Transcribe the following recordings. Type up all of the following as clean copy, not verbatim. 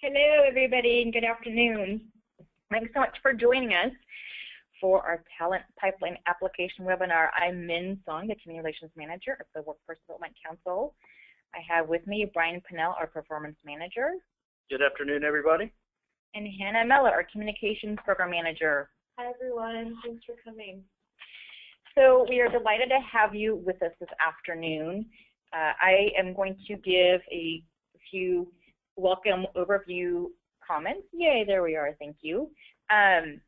Hello, everybody, and good afternoon. Thanks so much for joining us for our Talent Pipeline Application webinar. I'm Min Song, the Community Relations Manager of the Workforce Development Council. I have with me Brian Pinnell, our Performance Manager. Good afternoon, everybody. And Hannah Mella, our Communications Program Manager. Hi, everyone. Thanks for coming. So we are delighted to have you with us this afternoon. I am going to give a few welcome overview comments. Yay, there we are, thank you. I'm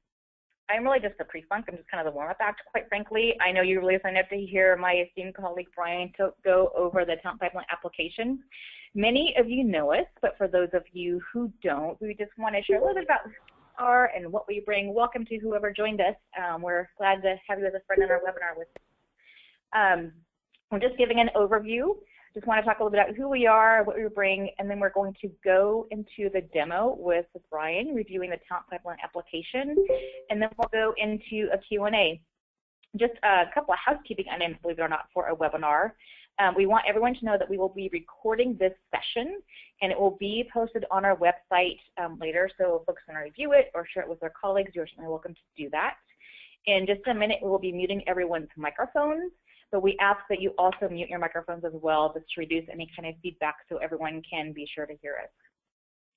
really just a pre-funk. I'm just kind of the warm-up act, quite frankly. I know you really signed up to hear my esteemed colleague Brian to go over the Talent Pipeline application. Many of you know us, but for those of you who don't, we just want to share a little bit about who we are and what we bring. Welcome to whoever joined us. We're glad to have you as a friend in our webinar with us. We're just giving an overview. Just want to talk a little bit about who we are, what we bring, and then we're going to go into the demo with Brian, reviewing the Talent Pipeline application, and then we'll go into a Q&A. Just a couple of housekeeping items, believe it or not, for a webinar. We want everyone to know that we will be recording this session, and it will be posted on our website later, so if folks want to review it or share it with their colleagues, you're certainly welcome to do that. In just a minute, we will be muting everyone's microphones. But we ask that you also mute your microphones as well, just to reduce any kind of feedback so everyone can be sure to hear us.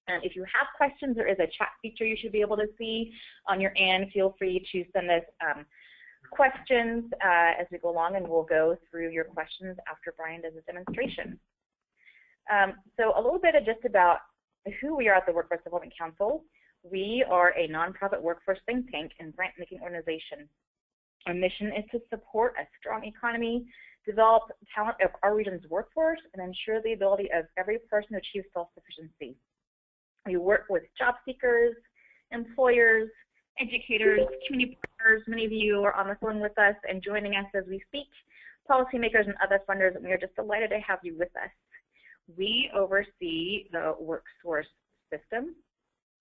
And if you have questions, there is a chat feature you should be able to see on your end. Feel free to send us questions as we go along, and we'll go through your questions after Brian does his demonstration. So a little bit of just about who we are at the Workforce Development Council. We are a nonprofit workforce think tank and grant-making organization. Our mission is to support a strong economy, develop talent of our region's workforce, and ensure the ability of every person to achieve self-sufficiency. We work with job seekers, employers, educators, community partners. Many of you are on the phone with us and joining us as we speak, policymakers and other funders, and we are just delighted to have you with us. We oversee the workforce system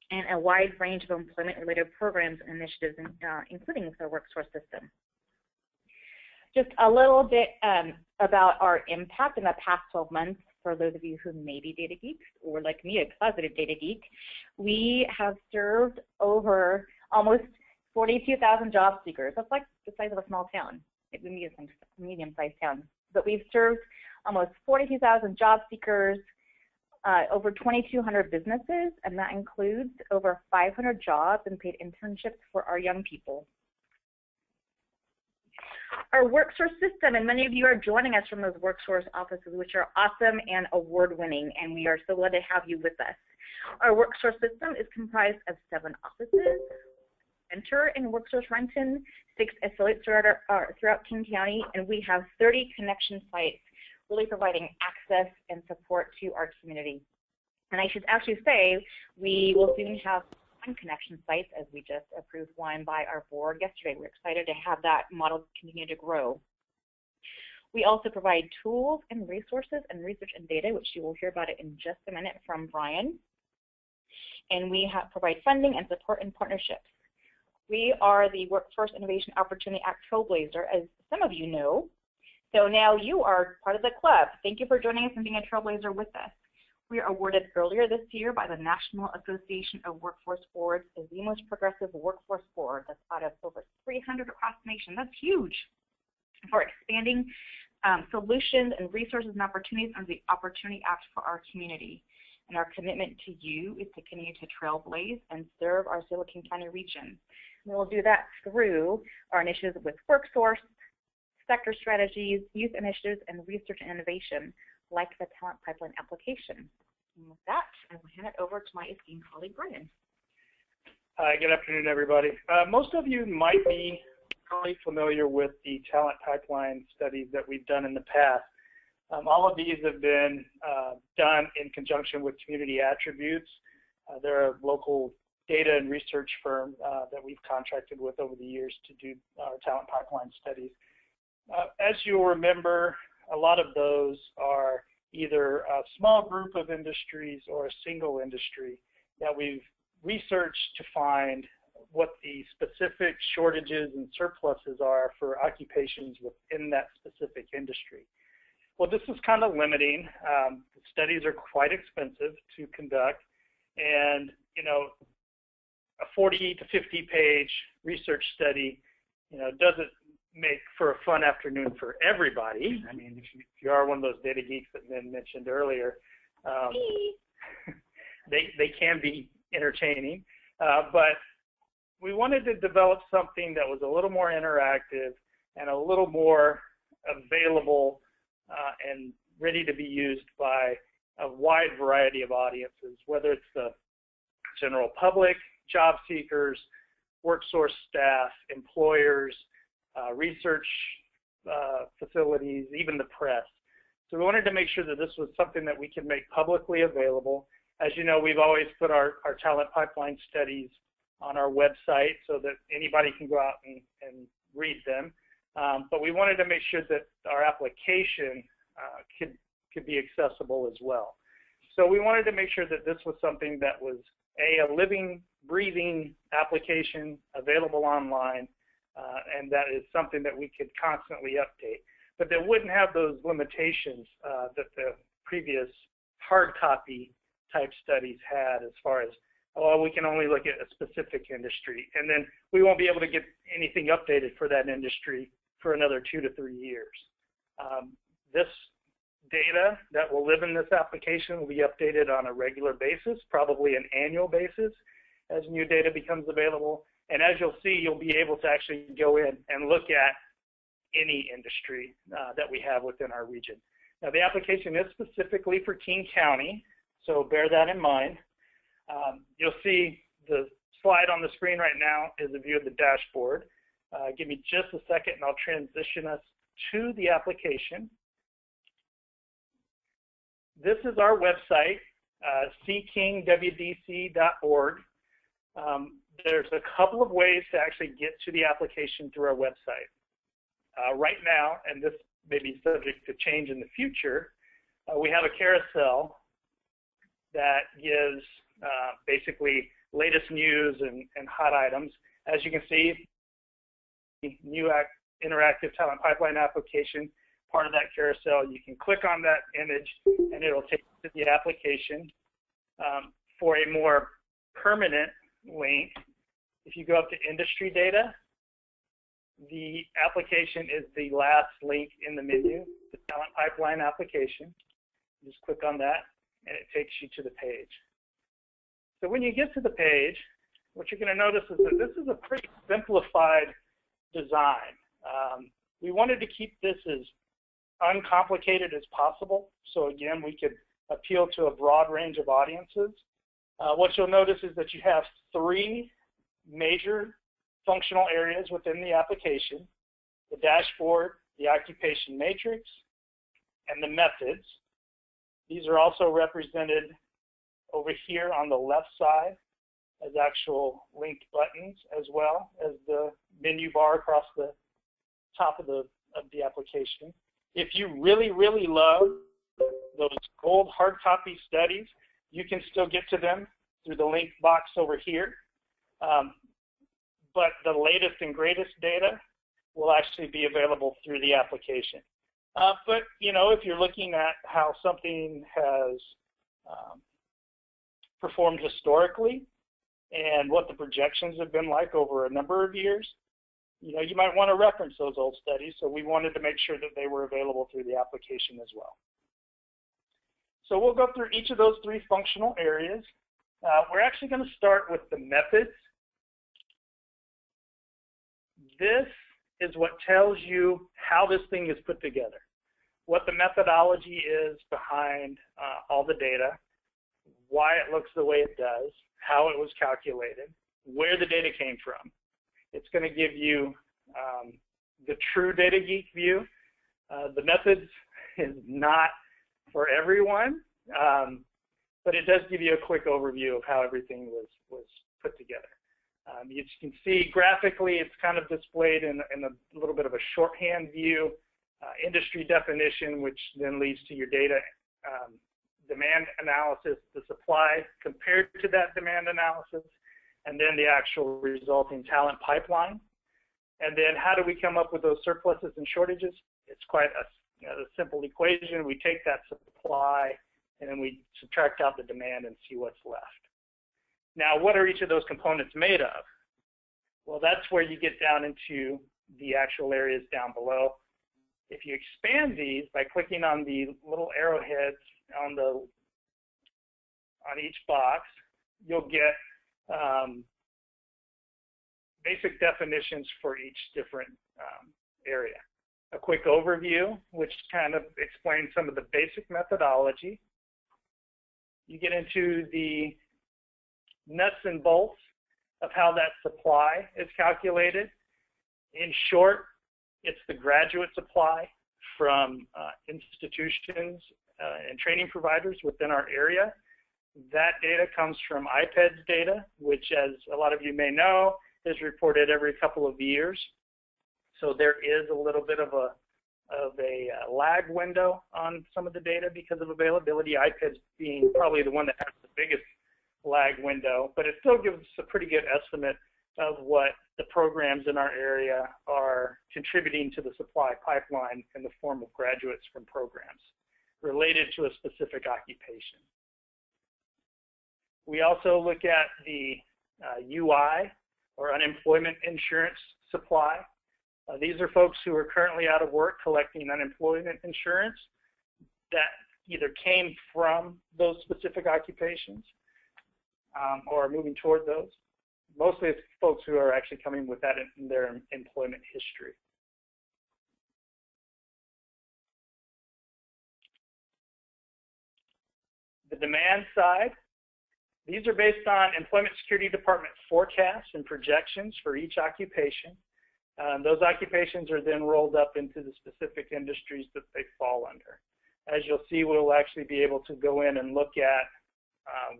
and a wide range of employment-related programs and initiatives, including the workforce system. Just a little bit about our impact in the past 12 months for those of you who may be data geeks or like me, a closeted data geek. We have served over almost 42,000 job seekers. That's like the size of a small town, medium-sized town. But we've served almost 42,000 job seekers, over 2,200 businesses, and that includes over 500 jobs and paid internships for our young people. Our workforce system, and many of you are joining us from those workforce offices, which are awesome and award-winning, and we are so glad to have you with us. Our workforce system is comprised of 7 offices, center in workforce Renton, 6 affiliates throughout King County, and we have 30 connection sites, really providing access and support to our community. And I should actually say, we will soon have 1 connection sites, as we just approved 1 by our board yesterday. We're excited to have that model continue to grow. We also provide tools and resources and research and data, which you will hear about it in just a minute from Brian. And we provide funding and support and partnerships. We are the Workforce Innovation Opportunity Act Trailblazer, as some of you know. So now you are part of the club. Thank you for joining us and being a trailblazer with us. We were awarded earlier this year by the National Association of Workforce Boards as the most progressive workforce board. That's out of over 300 across the nation. That's huge for expanding solutions and resources and opportunities under the Opportunity Act for our community. And our commitment to you is to continue to trailblaze and serve our Silicon County region. And we'll do that through our initiatives with WorkSource, sector strategies, youth initiatives, and research and innovation, like the Talent Pipeline application. And with that, I will hand it over to my esteemed colleague, Brian. Hi, good afternoon, everybody. Most of you might be probably familiar with the Talent Pipeline studies that we've done in the past. All of these have been done in conjunction with Community Attributes. They're a local data and research firm that we've contracted with over the years to do our Talent Pipeline studies. As you'll remember, a lot of those are either a small group of industries or a single industry that we've researched to find what the specific shortages and surpluses are for occupations within that specific industry. Well, this is kind of limiting. The studies are quite expensive to conduct, And, you know, a 40 to 50 page research study, you know, doesn't make for a fun afternoon for everybody. I mean, if you are one of those data geeks that Min mentioned earlier, they can be entertaining, but we wanted to develop something that was a little more interactive and a little more available and ready to be used by a wide variety of audiences, whether it's the general public, job seekers, work source staff, employers, research facilities, even the press. So we wanted to make sure that this was something that we could make publicly available. As you know, we've always put our talent pipeline studies on our website so that anybody can go out and read them. But we wanted to make sure that our application could be accessible as well. So we wanted to make sure that this was something that was a living, breathing application available online, and that is something that we could constantly update. But that wouldn't have those limitations that the previous hard copy type studies had, as far as, oh, we can only look at a specific industry, and then we won't be able to get anything updated for that industry for another 2 to 3 years. This data that will live in this application will be updated on a regular basis, probably an annual basis, as new data becomes available. And as you'll see, you'll be able to actually go in and look at any industry that we have within our region. Now, the application is specifically for King County, so bear that in mind. You'll see the slide on the screen right now is a view of the dashboard. Give me just a second and I'll transition us to the application. This is our website, ckingwdc.org. There's a couple of ways to actually get to the application through our website. Right now, and this may be subject to change in the future, we have a carousel that gives basically latest news and hot items. As you can see, the new interactive talent pipeline application, part of that carousel, you can click on that image and it'll take you to the application. For a more permanent link, if you go up to industry data, the application is the last link in the menu, the talent pipeline application. Just click on that and it takes you to the page. So when you get to the page, what you're going to notice is that this is a pretty simplified design. We wanted to keep this as uncomplicated as possible, so again, we could appeal to a broad range of audiences. What you'll notice is that you have 3 major functional areas within the application: the dashboard, the occupation matrix, and the methods. These are also represented over here on the left side as actual linked buttons, as well as the menu bar across the top of the application. If you really, really love those gold hard copy studies, you can still get to them through the link box over here. But the latest and greatest data will actually be available through the application. But, you know, if you're looking at how something has performed historically and what the projections have been like over a number of years, you know, you might want to reference those old studies, so we wanted to make sure that they were available through the application as well. So we'll go through each of those 3 functional areas. We're actually going to start with the methods. This is what tells you how this thing is put together, what the methodology is behind all the data, why it looks the way it does, how it was calculated, where the data came from. It's going to give you the true data geek view. The methods is not for everyone, but it does give you a quick overview of how everything was put together. You can see graphically it's kind of displayed in a little bit of a shorthand view, industry definition, which then leads to your data demand analysis, the supply compared to that demand analysis, and then the actual resulting talent pipeline. And then how do we come up with those surpluses and shortages? It's quite a simple equation. We take that supply and then we subtract out the demand and see what's left. Now, what are each of those components made of? Well, that's where you get down into the actual areas down below. If you expand these by clicking on the little arrowheads on each box, you'll get basic definitions for each different area. A quick overview, which kind of explains some of the basic methodology. You get into the nuts and bolts of how that supply is calculated. In short, it's the graduate supply from institutions and training providers within our area. That data comes from IPEDS data, which, as a lot of you may know, is reported every couple of years. So there is a little bit of a lag window on some of the data because of availability, IPEDS being probably the one that has the biggest lag window, but it still gives us a pretty good estimate of what the programs in our area are contributing to the supply pipeline in the form of graduates from programs related to a specific occupation. We also look at the UI, or unemployment insurance supply. These are folks who are currently out of work collecting unemployment insurance that either came from those specific occupations or are moving toward those. Mostly it's folks who are actually coming with that in their employment history. The demand side, these are based on Employment Security Department forecasts and projections for each occupation. Those occupations are then rolled up into the specific industries that they fall under. As you'll see, we'll actually be able to go in and look at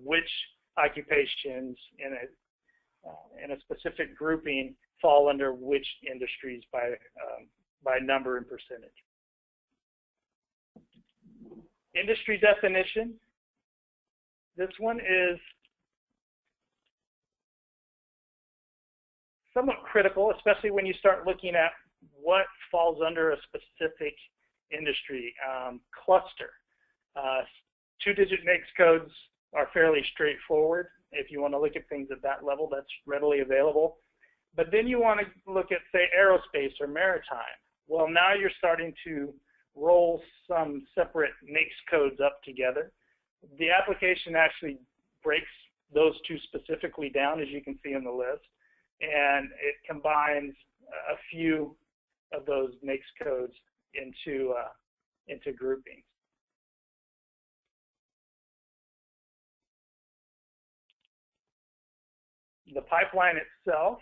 which occupations in a specific grouping fall under which industries by number and percentage. Industry definition. This one is somewhat critical, especially when you start looking at what falls under a specific industry cluster. Two-digit NAICS codes are fairly straightforward. If you want to look at things at that level, that's readily available. But then you want to look at, say, aerospace or maritime. Well, now you're starting to roll some separate NAICS codes up together. The application actually breaks those two specifically down, as you can see in the list, and it combines a few of those NAICS codes into groupings. The pipeline itself,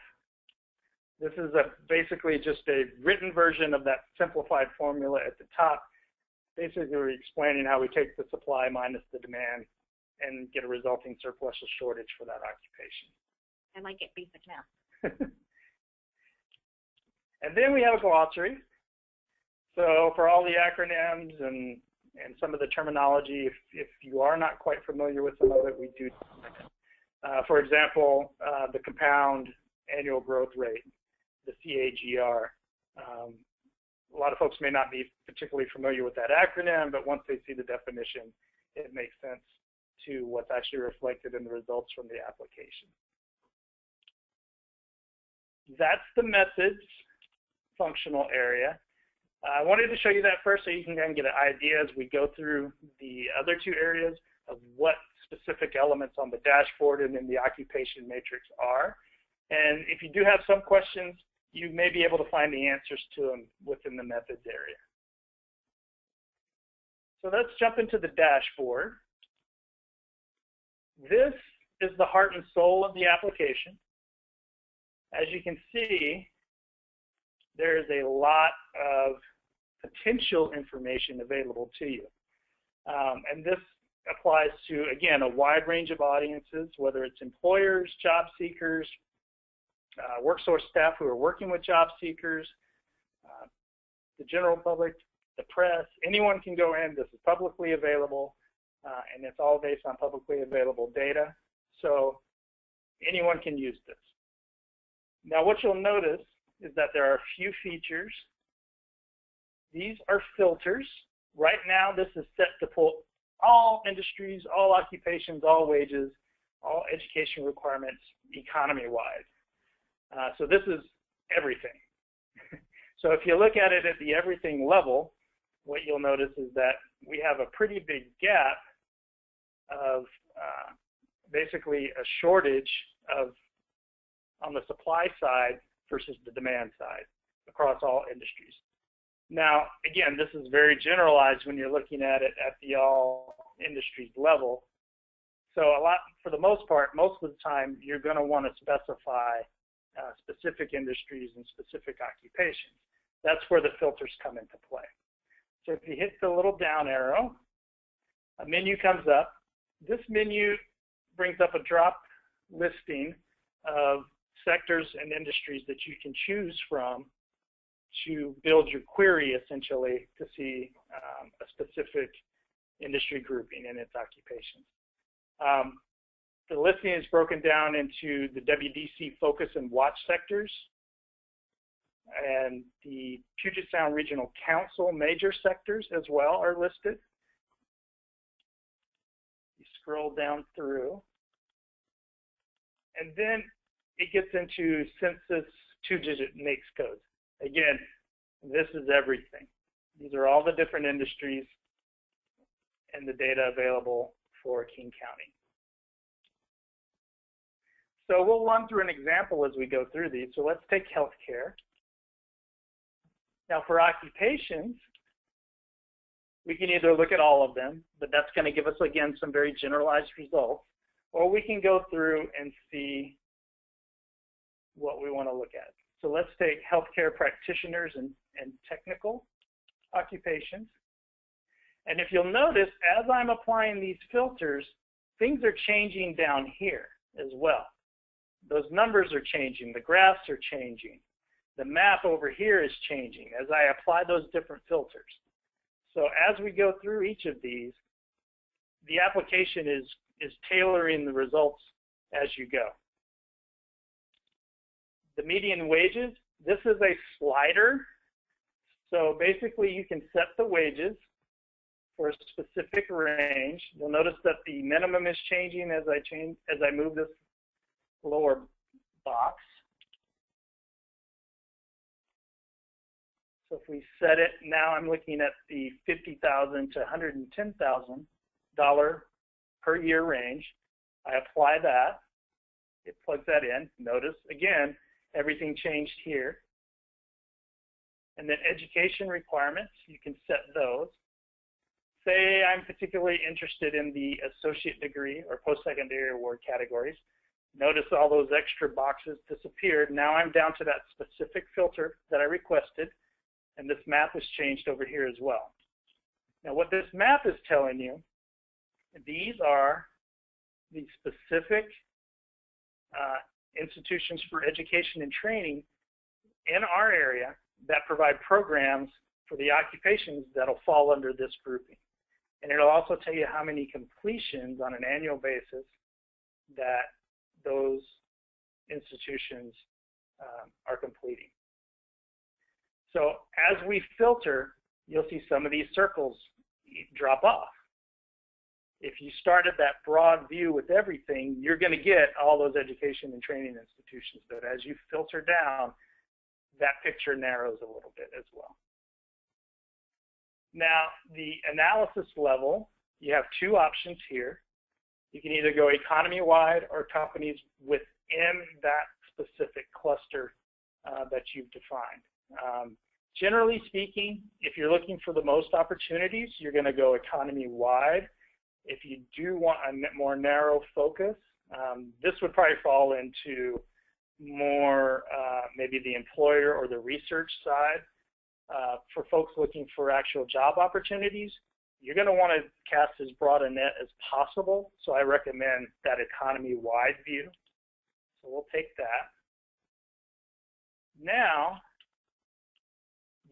this is basically just a written version of that simplified formula at the top. Basically, we're explaining how we take the supply minus the demand and get a resulting surplus or shortage for that occupation. I like it basic now. And then we have a glossary. So for all the acronyms and some of the terminology, if you are not quite familiar with some of it, we do. For example, the compound annual growth rate, the CAGR. A lot of folks may not be particularly familiar with that acronym, but once they see the definition, it makes sense to what's actually reflected in the results from the application. That's the methods functional area. I wanted to show you that first so you can get an idea as we go through the other two areas of what specific elements on the dashboard and in the occupation matrix are. And if you do have some questions, you may be able to find the answers to them within the methods area. So let's jump into the dashboard. This is the heart and soul of the application. As you can see, there is a lot of potential information available to you. And this applies to, again, a wide range of audiences, whether it's employers, job seekers, workforce staff who are working with job seekers, the general public, the press. Anyone can go in. This is publicly available, and it's all based on publicly available data. So anyone can use this. Now, what you'll notice is that there are a few features. These are filters. Right now, this is set to pull all industries, all occupations, all wages all education requirements economy-wide. So this is everything. So if you look at it at the everything level, what you'll notice is that we have a pretty big gap of basically a shortage of on the supply side versus the demand side across all industries. Now, again, this is very generalized when you're looking at it at the all industries level. So for the most part, most of the time, you're going to want to specify specific industries and specific occupations. That's where the filters come into play. So if you hit the little down arrow, a menu comes up. This menu brings up a drop listing of sectors and industries that you can choose from to build your query, essentially, to see a specific industry grouping and its occupations. The listing is broken down into the WDC focus and watch sectors, and the Puget Sound Regional Council major sectors as well are listed. You scroll down through, and then it gets into census 2-digit NAICS codes. Again, this is everything. These are all the different industries and the data available for King County. So we'll run through an example as we go through these. So let's take healthcare. Now for occupations, we can either look at all of them, but that's going to give us, again, some very generalized results, or we can go through and see what we want to look at. So let's take healthcare practitioners and technical occupations. And if you'll notice, as I'm applying these filters, things are changing down here as well. Those numbers are changing. The graphs are changing. The map over here is changing as I apply those different filters. So as we go through each of these, the application is tailoring the results as you go. The median wages, this is a slider. So basically you can set the wages for a specific range. You'll notice that the minimum is changing as I move this lower box. So if we set it, now I'm looking at the $50,000 to $110,000 per year range. I apply that. It plugs that in. Notice, again, everything changed here. And then education requirements, you can set those. Say I'm particularly interested in the associate degree or post-secondary award categories. Notice all those extra boxes disappeared. Now I'm down to that specific filter that I requested, and this map has changed over here as well. Now what this map is telling you, these are the specific institutions for education and training in our area that provide programs for the occupations that'll fall under this grouping. And it'll also tell you how many completions on an annual basis that those institutions are completing. So as we filter, you'll see some of these circles drop off. If you start at that broad view with everything, you're going to get all those education and training institutions. But as you filter down, that picture narrows a little bit as well. Now, the analysis level, you have two options here. You can either go economy-wide or companies within that specific cluster that you've defined. Generally speaking, if you're looking for the most opportunities, you're going to go economy-wide. If you do want a more narrow focus, this would probably fall into more maybe the employer or the research side. For folks looking for actual job opportunities, you're going to want to cast as broad a net as possible. So I recommend that economy-wide view. So we'll take that. Now,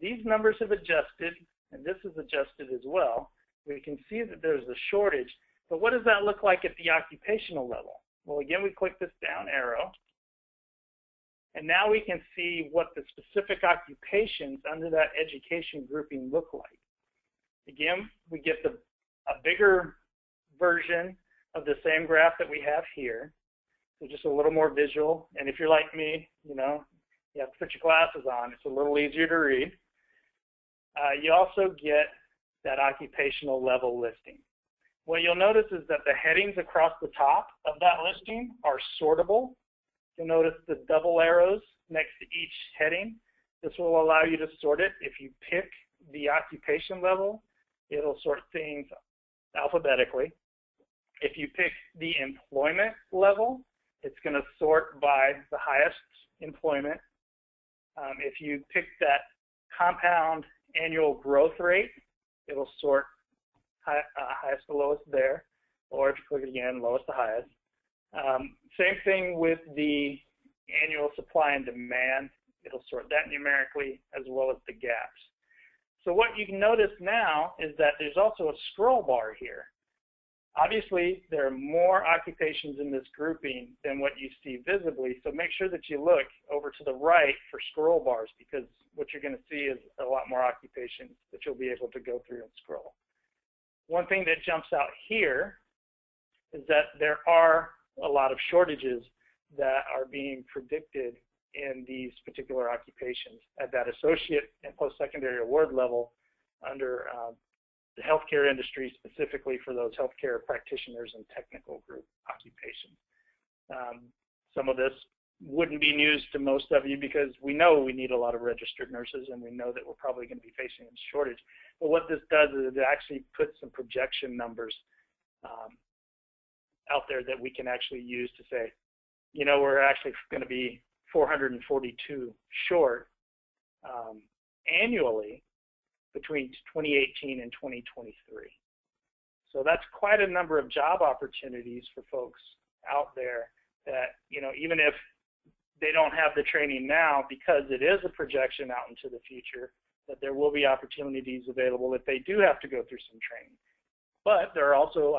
these numbers have adjusted, and this is adjusted as well. We can see that there's a shortage, but what does that look like at the occupational level? Well, again, we click this down arrow, and now we can see what the specific occupations under that education grouping look like. Again, we get a bigger version of the same graph that we have here, so just a little more visual. And if you're like me, you have to put your glasses on. It's a little easier to read. You also get that occupational level listing. What you'll notice is that the headings across the top of that listing are sortable. You'll notice the double arrows next to each heading. This will allow you to sort it. If you pick the occupation level, it'll sort things alphabetically. If you pick the employment level, it's going to sort by the highest employment. If you pick that compound annual growth rate, it'll sort highest to lowest there. Or if you click it again, lowest to highest. Same thing with the annual supply and demand. It'll sort that numerically as well as the gaps. So what you can notice now is that there's also a scroll bar here. Obviously, there are more occupations in this grouping than what you see visibly, so make sure that you look over to the right for scroll bars, because what you're going to see is a lot more occupations that you'll be able to go through and scroll. One thing that jumps out here is that there are a lot of shortages that are being predicted in these particular occupations at that associate and post-secondary award level under the healthcare industry, specifically for those healthcare practitioners and technical group occupations. Some of this wouldn't be news to most of you because we know we need a lot of registered nurses and we know that we're probably going to be facing a shortage. But what this does is it actually puts some projection numbers out there that we can actually use to say, we're actually going to be 442 short annually between 2018 and 2023. So that's quite a number of job opportunities for folks out there that, even if they don't have the training now, because it is a projection out into the future, that there will be opportunities available if they do have to go through some training. But there are also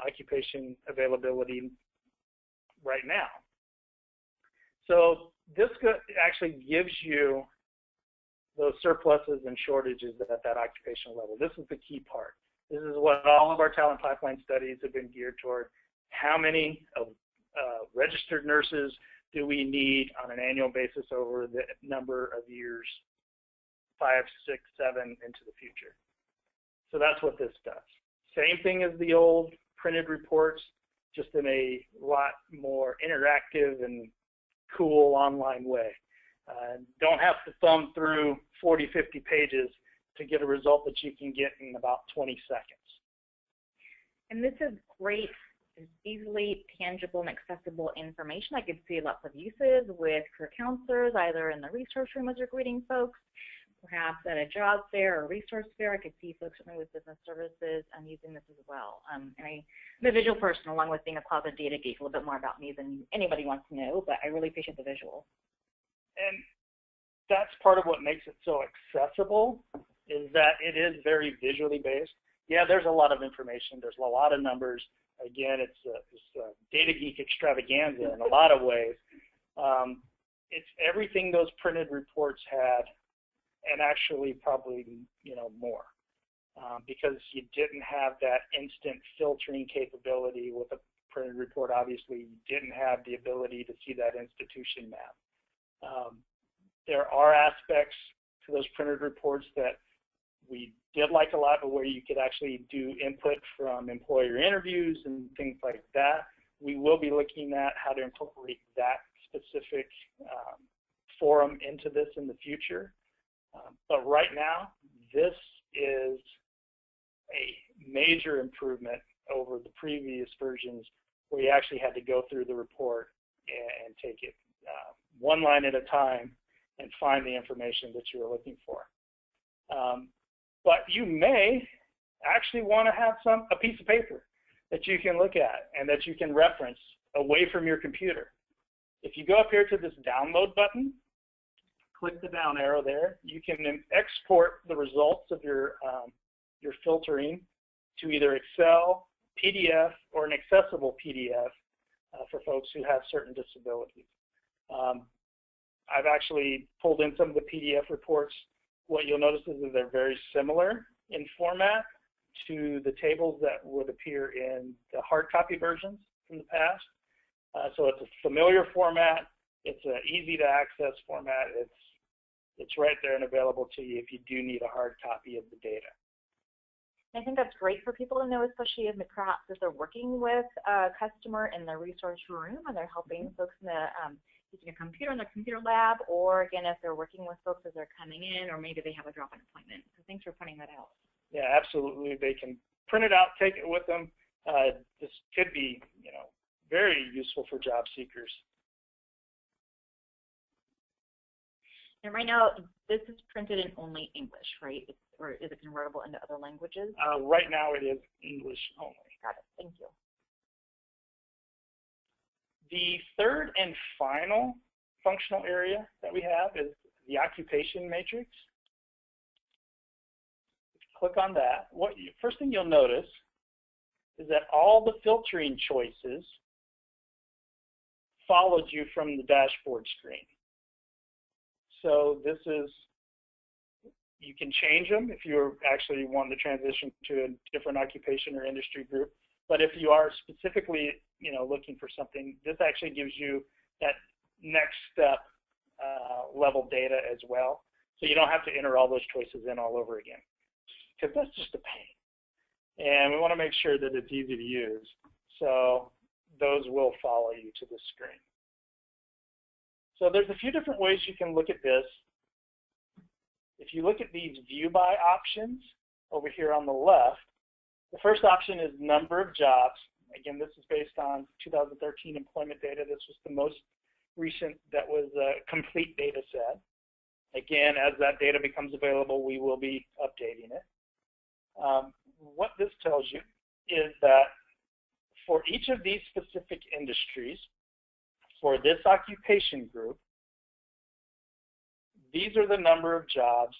occupation availability right now. So this actually gives you those surpluses and shortages at that occupational level. This is the key part. This is what all of our talent pipeline studies have been geared toward. How many registered nurses do we need on an annual basis over the number of years, 5, 6, 7 into the future? So that's what this does. Same thing as the old printed reports, just in a lot more interactive and cool online way. Don't have to thumb through 40, 50 pages to get a result that you can get in about 20 seconds. And this is great, easily tangible and accessible information. I could see lots of uses with career counselors, either in the resource room as you're greeting folks, perhaps at a job fair or resource fair. I could see folks with business services using this as well. And I'm a visual person, along with being a closet data geek, a little bit more about me than anybody wants to know, but I really appreciate the visual. And that's part of what makes it so accessible, is that it is very visually based. Yeah, there's a lot of information. There's a lot of numbers. Again, it's a data geek extravaganza in a lot of ways. It's everything those printed reports had, and actually probably more, because you didn't have that instant filtering capability with a printed report. Obviously, you didn't have the ability to see that institution map. There are aspects to those printed reports that we did like a lot, but where you could actually do input from employer interviews and things like that. We will be looking at how to incorporate that specific forum into this in the future. But right now, this is a major improvement over the previous versions where you actually had to go through the report and take it one line at a time and find the information that you were looking for. But you may actually want to have a piece of paper that you can look at and that you can reference away from your computer. If you go up here to this download button, click the down arrow there, you can export the results of your filtering to either Excel, PDF, or an accessible PDF for folks who have certain disabilities. I've actually pulled in some of the PDF reports. What you'll notice is that they're very similar in format to the tables that would appear in the hard copy versions from the past. So it's a familiar format. It's an easy to access format. It's right there and available to you if you do need a hard copy of the data. I think that's great for people to know, especially if perhaps if they're working with a customer in the resource room and they're helping folks in the using a computer in their computer lab, or again, if they're working with folks as they're coming in, or maybe they have a drop-in appointment. So thanks for pointing that out. Yeah, absolutely. They can print it out, take it with them. This could be, very useful for job seekers. And right now, this is printed in only English, right? Or is it convertible into other languages? Right now, it is English only. Got it. Thank you. The third and final functional area that we have is the occupation matrix. Click on that. First thing you'll notice is that all the filtering choices followed you from the dashboard screen. So this is, you can change them if you're actually wanting to transition to a different occupation or industry group. But if you are specifically, looking for something, this actually gives you that next step level data as well. So you don't have to enter all those choices in all over again, because that's just a pain. And we want to make sure that it's easy to use. So those will follow you to the screen. So there's a few different ways you can look at this. If you look at these view by options over here on the left, the first option is number of jobs. Again, this is based on 2013 employment data. This was the most recent that was a complete data set. Again, as that data becomes available, we will be updating it. What this tells you is that for each of these specific industries, for this occupation group, these are the number of jobs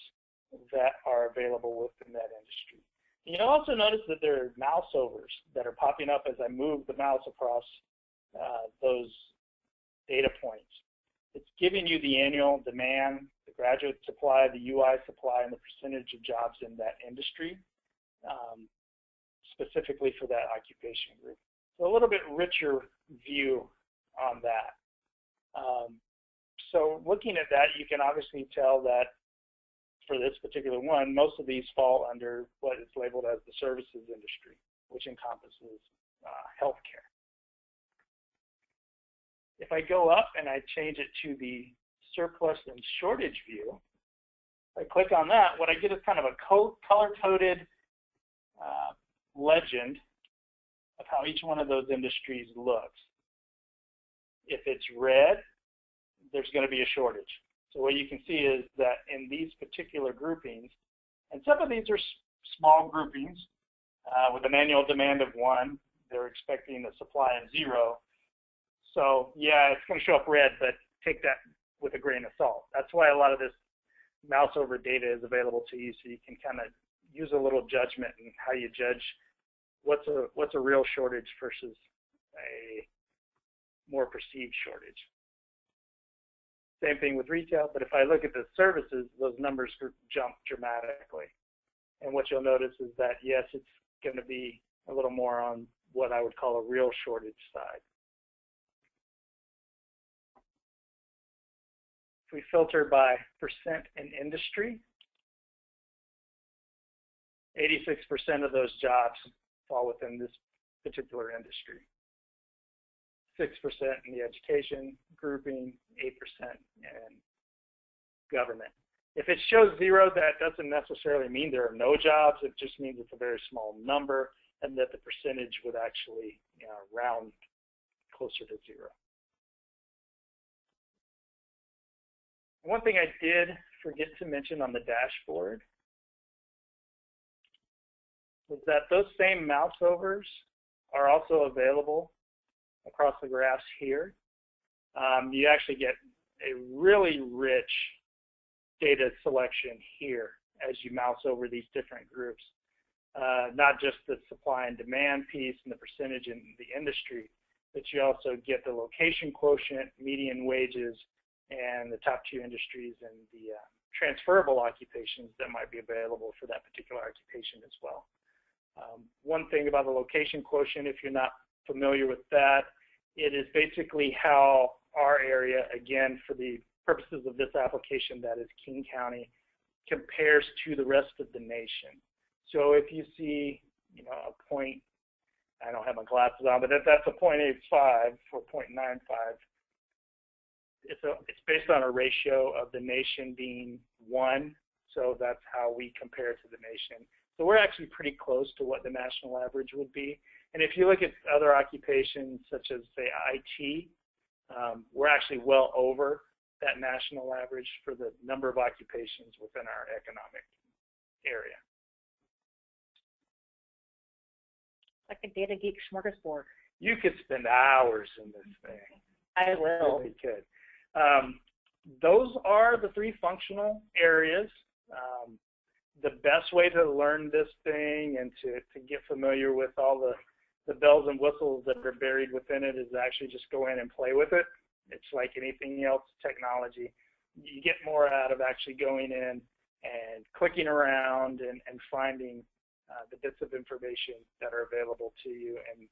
that are available within that industry. You'll also notice that there are mouse overs that are popping up as I move the mouse across those data points. It's giving you the annual demand, the graduate supply, the UI supply, and the percentage of jobs in that industry, specifically for that occupation group. So a little bit richer view on that. So looking at that, you can obviously tell that for this particular one, most of these fall under what is labeled as the services industry, which encompasses healthcare. If I go up and I change it to the surplus and shortage view, if I click on that, what I get is kind of a color-coded legend of how each one of those industries looks. If it's red, there's going to be a shortage. So what you can see is that in these particular groupings, and some of these are small groupings with an annual demand of 1, they're expecting a supply of 0. So yeah, it's going to show up red, but take that with a grain of salt. That's why a lot of this mouse over data is available to you, so you can kind of use a little judgment in how you judge what's a real shortage versus a more perceived shortage. Same thing with retail, but if I look at the services, those numbers jump dramatically. And what you'll notice is that, yes, it's going to be a little more on what I would call a real shortage side. If we filter by percent in industry, 86% of those jobs fall within this particular industry. 6% in the education grouping, 8% in government. If it shows 0, that doesn't necessarily mean there are no jobs. It just means it's a very small number, and that the percentage would actually round closer to 0. One thing I did forget to mention on the dashboard was that those same mouse overs are also available across the graphs here. You actually get a really rich data selection here as you mouse over these different groups. Not just the supply and demand piece and the percentage in the industry, but you also get the location quotient, median wages, and the top 2 industries and the transferable occupations that might be available for that particular occupation as well. One thing about the location quotient, if you're not familiar with that, it is basically how our area, again, for the purposes of this application, that is King County, compares to the rest of the nation. So if you see, a point, I don't have my glasses on, but that's a 0.85 or 0.95. It's based on a ratio of the nation being 1, so that's how we compare to the nation. So we're actually pretty close to what the national average would be. And if you look at other occupations, such as, say, IT, we're actually well over that national average for the number of occupations within our economic area. Like a data geek smorgasbord. You could spend hours in this thing. I will. You really could. Those are the 3 functional areas. The best way to learn this thing and to get familiar with all the bells and whistles that are buried within it is actually just go in and play with it. It's like anything else, technology. You get more out of actually going in and clicking around and finding the bits of information that are available to you. And,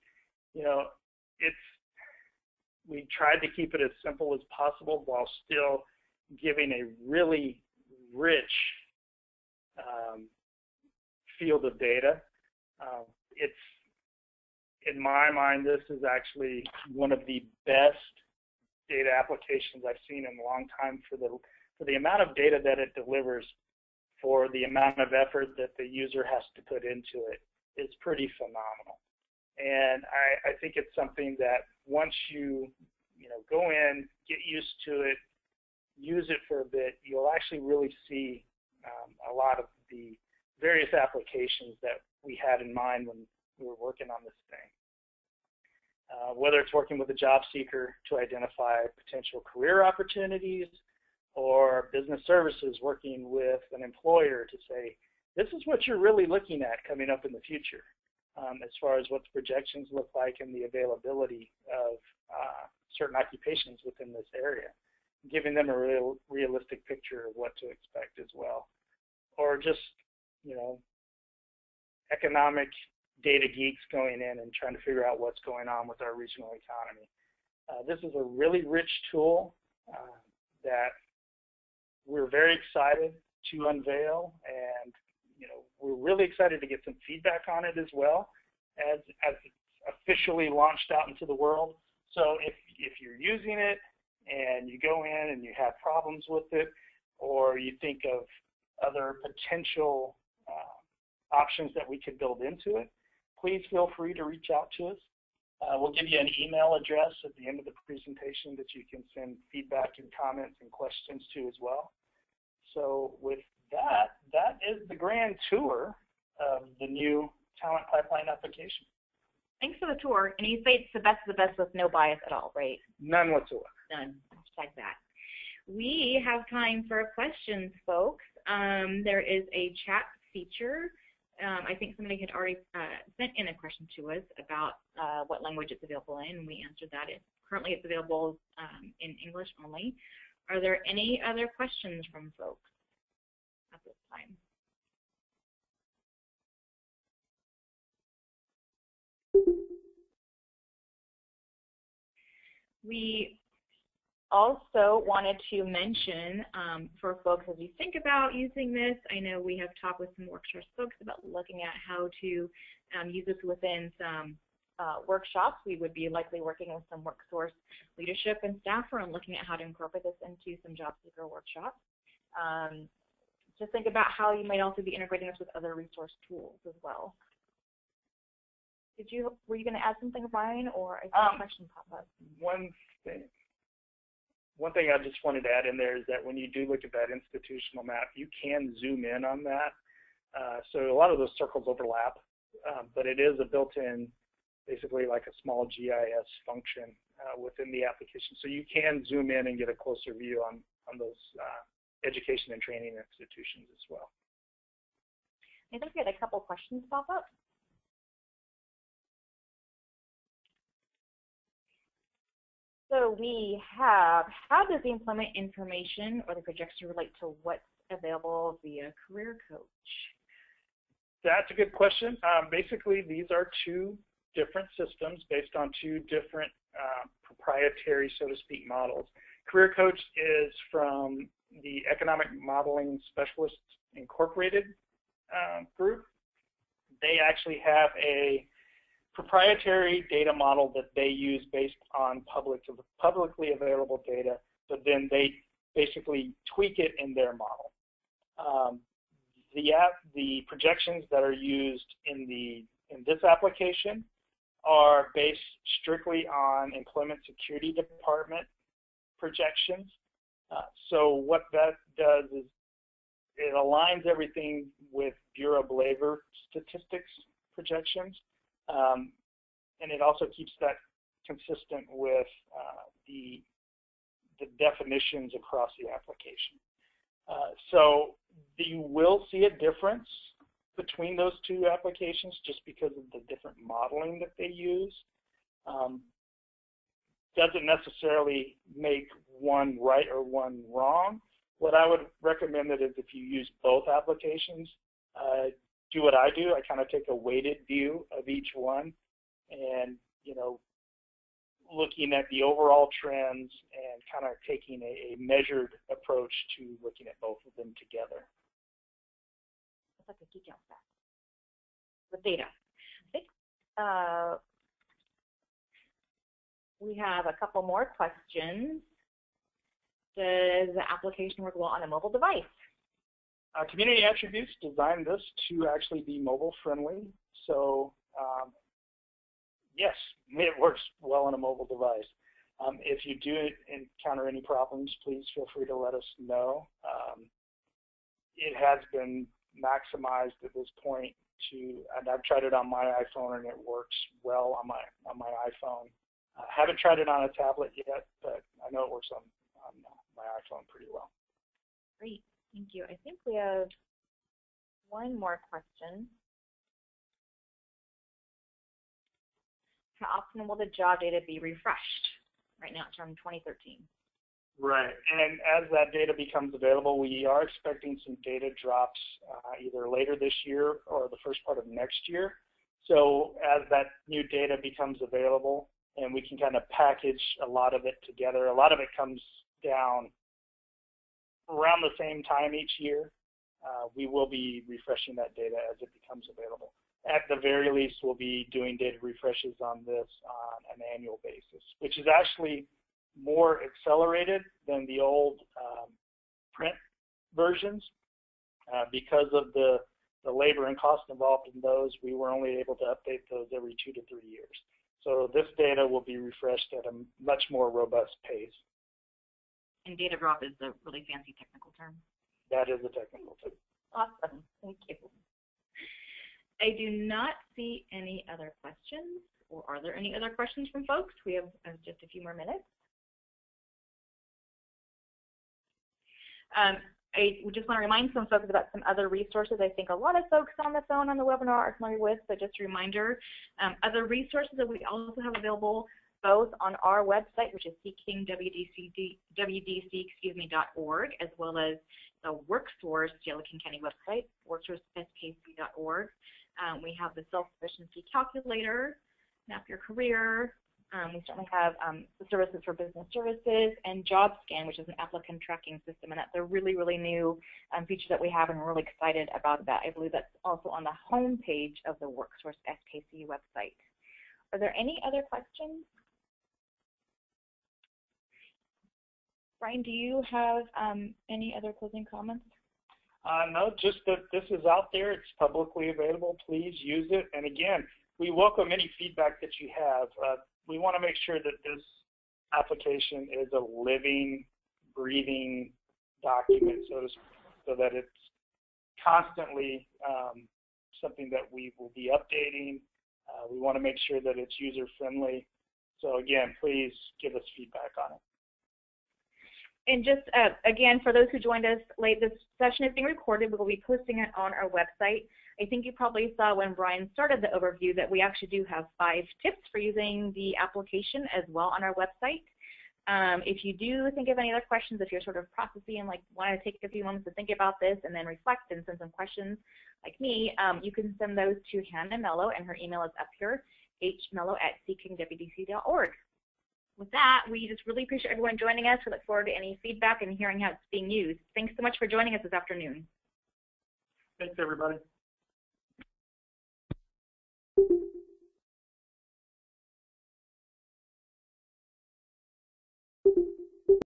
we tried to keep it as simple as possible while still giving a really rich field of data. In my mind, this is actually one of the best data applications I've seen in a long time for the amount of data that it delivers, for the amount of effort that the user has to put into it. It's pretty phenomenal. And I think it's something that once you go in, get used to it, use it for a bit, you'll actually really see a lot of the various applications that we had in mind when we were working on this thing. Whether it's working with a job seeker to identify potential career opportunities, or business services working with an employer to say, this is what you're really looking at coming up in the future, as far as what the projections look like and the availability of certain occupations within this area, giving them a realistic picture of what to expect as well. Or just, economic data geeks going in and trying to figure out what's going on with our regional economy. This is a really rich tool that we're very excited to unveil, and we're really excited to get some feedback on it as well as it's officially launched out into the world. So if you're using it and you go in and you have problems with it, or you think of other potential options that we could build into it, please feel free to reach out to us. We'll give you an email address at the end of the presentation that you can send feedback and comments and questions to as well. So with that, that is the grand tour of the new talent pipeline application. Thanks for the tour. And you say it's the best of the best with no bias at all, right? None whatsoever. None. Like that. We have time for questions, folks. There is a chat feature. I think somebody had already sent in a question to us about what language it's available in, and we answered that. Currently it's available in English only. Are there any other questions from folks at this time? We also wanted to mention for folks, as you think about using this, I know we have talked with some workforce folks about looking at how to use this within some workshops. We would be likely working with some workforce leadership and staff and looking at how to incorporate this into some job seeker workshops. Just think about how you might also be integrating this with other resource tools as well. Were you going to add something, Ryan, or I saw a question pop up? One thing I just wanted to add in there is that when you do look at that institutional map, you can zoom in on that. So a lot of those circles overlap, but it is a built-in, basically like a small GIS function within the application. So you can zoom in and get a closer view on those education and training institutions as well. I think we had a couple questions pop up. So we have, how does the employment information or the projection relate to what's available via Career Coach? That's a good question. Basically, these are two different systems based on two different proprietary, so to speak, models. Career Coach is from the Economic Modeling Specialists Incorporated group. They actually have a proprietary data model that they use based on publicly available data, but then they basically tweak it in their model. The projections that are used in this application are based strictly on Employment Security Department projections. So what that does is it aligns everything with Bureau of Labor statistics projections, and it also keeps that consistent with the definitions across the application. So you will see a difference between those two applications just because of the different modeling that they use. Doesn't necessarily make one right or one wrong. What I would recommend is if you use both applications, do what I do. I kind of take a weighted view of each one and, looking at the overall trends and kind of taking a measured approach to looking at both of them together. It's like a geek out fact with data. We have a couple more questions. Does the application work well on a mobile device? Community Attributes designed this to actually be mobile friendly. So yes, it works well on a mobile device. If you do encounter any problems, please feel free to let us know. It has been maximized at this point and I've tried it on my iPhone and it works well on my iPhone. I haven't tried it on a tablet yet, but I know it works on my iPhone pretty well. Great, thank you. I think we have one more question. How often will the job data be refreshed? Right now it's from 2013. Right, and as that data becomes available, we are expecting some data drops either later this year or the first part of next year. So as that new data becomes available and we can kind of package a lot of it together, a lot of it comes down around the same time each year. We will be refreshing that data as it becomes available. At the very least, we'll be doing data refreshes on this on an annual basis, which is actually more accelerated than the old print versions. Because of the labor and cost involved in those, we were only able to update those every 2 to 3 years. So this data will be refreshed at a much more robust pace. And data drop is a really fancy technical term. That is a technical term. Awesome, thank you. I do not see any other questions, or are there any other questions from folks? We have just a few more minutes. I just want to remind some folks about some other resources I think a lot of folks on the phone on the webinar are familiar with, but just a reminder, other resources that we also have available both on our website, which is seekingwdc.org, as well as the WorkSource Yellowkin County website, worksourceskc.org. We have the self-sufficiency calculator, map your career. We certainly have the services for business services and JobScan, which is an applicant tracking system, and that's a really, really new feature that we have, and we're really excited about that. I believe that's also on the home page of the WorkSource SKC website. Are there any other questions? Brian, do you have any other closing comments? No, just that this is out there. It's publicly available. Please use it. And again, we welcome any feedback that you have. We want to make sure that this application is a living, breathing document, so that it's constantly something that we will be updating. We want to make sure that it's user-friendly. So again, please give us feedback on it. And just, again, for those who joined us late, this session is being recorded. We will be posting it on our website. I think you probably saw when Brian started the overview that we actually do have 5 tips for using the application as well on our website. If you do think of any other questions, if you're sort of processing and like want to take a few moments to think about this and then reflect and send some questions like me, you can send those to Hannah Mello, and her email is up here, hmello@seekingwdc.org. With that, we just really appreciate everyone joining us. We look forward to any feedback and hearing how it's being used. Thanks so much for joining us this afternoon. Thanks, everybody.